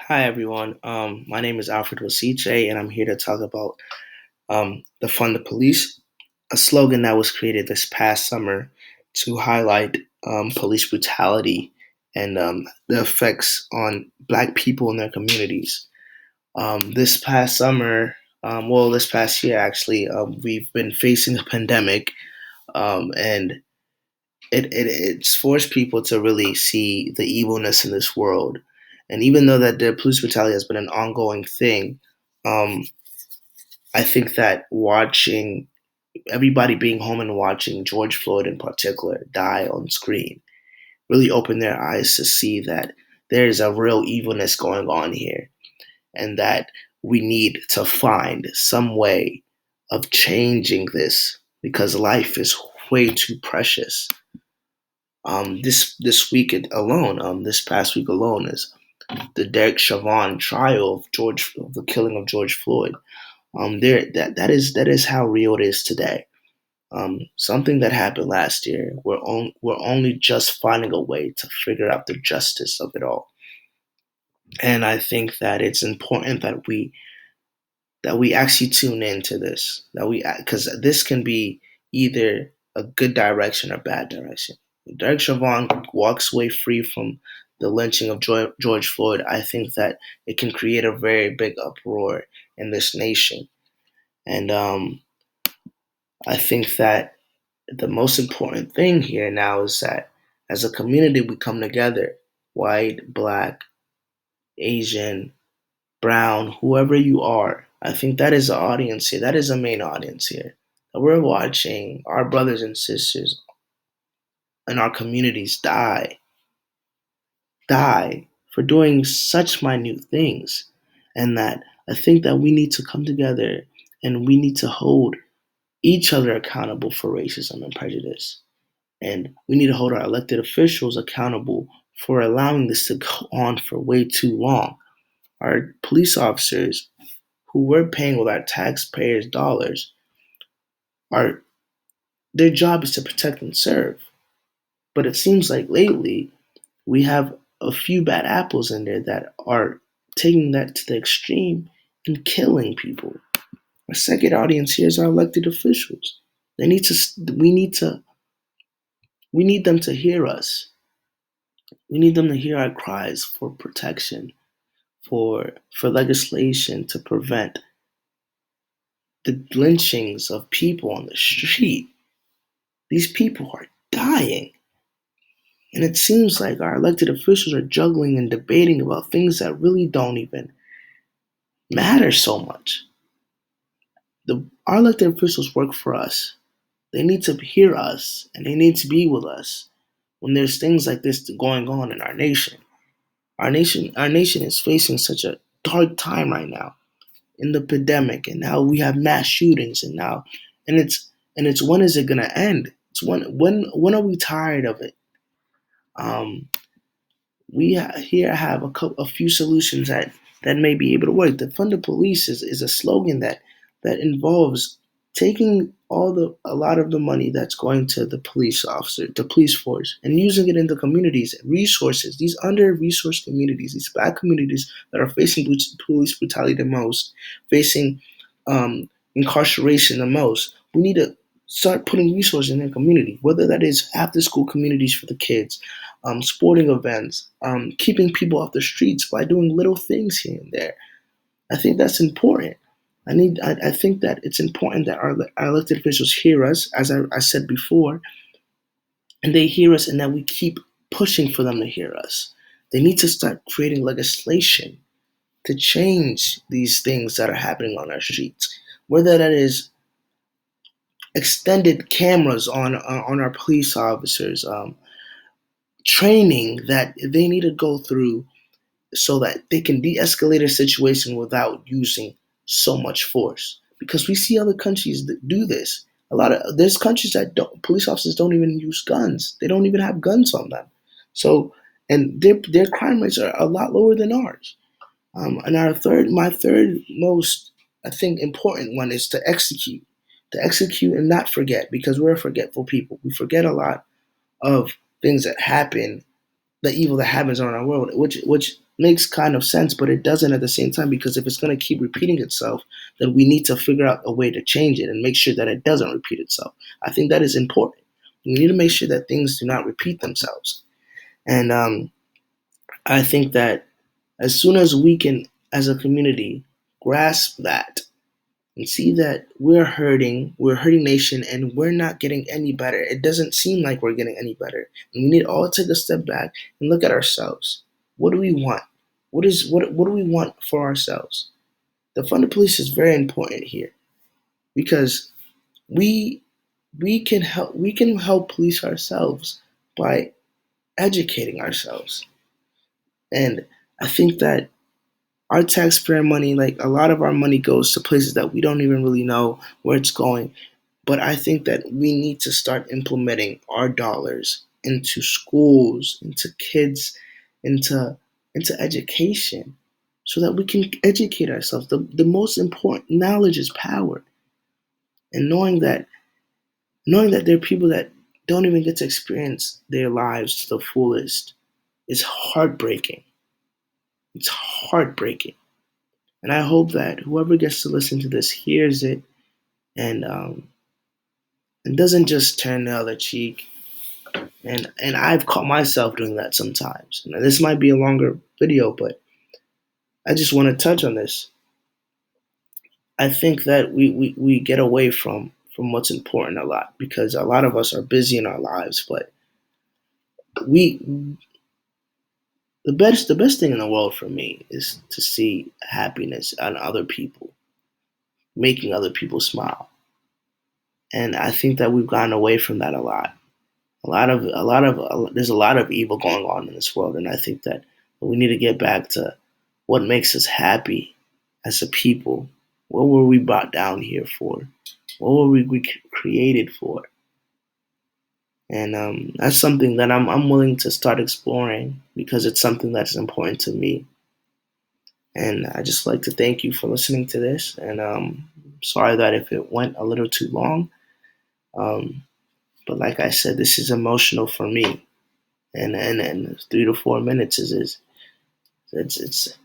Hi everyone. My name is Alfred Wasiche, and I'm here to talk about Defund the Police, a slogan that was created this past summer to highlight police brutality and the effects on Black people in their communities. This past summer, this past year actually, we've been facing a pandemic, and it's forced people to really see the evilness in this world. And even though that the police brutality has been an ongoing thing, um, I think that watching everybody being home and watching George Floyd in particular die on screen really opened their eyes to see that there is a real evilness going on here, and that we need to find some way of changing this because life is way too precious. This past week alone, is the Derek Chauvin trial of the killing of George Floyd. That is how real it is today. Something that happened last year. We're only just finding a way to figure out the justice of it all. And I think that it's important that we actually tune into this. That we Because this can be either a good direction or bad direction. If Derek Chauvin walks away free from the lynching of George Floyd, I think that it can create a very big uproar in this nation. And I think that the most important thing here now is that as a community we come together, white, black, Asian, brown, whoever you are. I think that is the audience here. That is the main audience here. That we're watching our brothers and sisters in our communities die for doing such minute things. And that I think that we need to come together and we need to hold each other accountable for racism and prejudice. And we need to hold our elected officials accountable for allowing this to go on for way too long. Our police officers, who we're paying with our taxpayers' dollars, are their job is to protect and serve. But it seems like lately we have a few bad apples in there that are taking that to the extreme and killing people. Our second audience here is our elected officials. They need to. We need to. We need them to hear us. We need them to hear our cries for protection, for legislation to prevent the lynchings of people on the street. These people are dying. And it seems like our elected officials are juggling and debating about things that really don't even matter so much. Our elected officials work for us. They need to hear us and they need to be with us when there's things like this going on in our nation. Our nation is facing such a dark time right now in the pandemic, and now we have mass shootings, and it's when is it gonna end? It's when are we tired of it? Um, we have a few solutions that may be able to work. Defund the police is a slogan that involves taking a lot of the money that's going to the police force, and using it in the communities, resources, these under-resourced communities, these black communities that are facing police brutality the most, facing incarceration the most. We need to start putting resources in their community, whether that is after school communities for the kids, sporting events, keeping people off the streets by doing little things here and there. I think that's important. I think that it's important that our elected officials hear us, as I said before, and they hear us, and that we keep pushing for them to hear us. They need to start creating legislation to change these things that are happening on our streets, whether that is extended cameras on our police officers, training that they need to go through so that they can de-escalate a situation without using so much force. Because we see other countries that do this. There's countries that police officers don't even use guns. They don't even have guns on them. So, and their crime rates are a lot lower than ours. And my third most, I think, important one is to execute and not forget, because we're a forgetful people. We forget a lot of things that happen, the evil that happens on our world, which makes kind of sense, but it doesn't at the same time, because if it's going to keep repeating itself, then we need to figure out a way to change it and make sure that it doesn't repeat itself. I think that is important. We need to make sure that things do not repeat themselves. And I think that as soon as we can, as a community, grasp that and see that we're a hurting nation, and we're not getting any better. It doesn't seem like we're getting any better. And we need all to take a step back and look at ourselves. What do we want? What do we want for ourselves? Defund the police is very important here, because we we can help police ourselves by educating ourselves. And I think that our taxpayer money, like a lot of our money, goes to places that we don't even really know where it's going. But I think that we need to start implementing our dollars into schools, into kids, into into education, so that we can educate ourselves. The most important, knowledge is power. And knowing that there are people that don't even get to experience their lives to the fullest is heartbreaking. It's heartbreaking. And I hope that whoever gets to listen to this hears it, and doesn't just turn the other cheek. And I've caught myself doing that sometimes. Now, this might be a longer video, but I just want to touch on this. I think that we get away from what's important a lot, because a lot of us are busy in our lives. But we the best thing in the world for me is to see happiness on other people, making other people smile. And I think that we've gotten away from that a lot. There's a lot of evil going on in this world, and I think that we need to get back to what makes us happy as a people. What were we brought down here for? What were we created for? And that's something that I'm willing to start exploring, because it's something that's important to me. And I just like to thank you for listening to this. And sorry that if it went a little too long. Um, but like I said, this is emotional for me. And 3 to 4 minutes is it's it's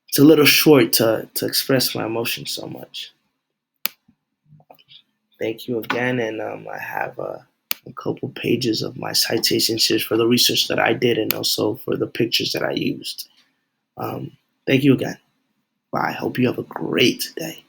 it's a little short to express my emotions so much. Thank you again, and I have a couple pages of my citations here for the research that I did, and also for the pictures that I used. Thank you again. Bye. Hope you have a great day.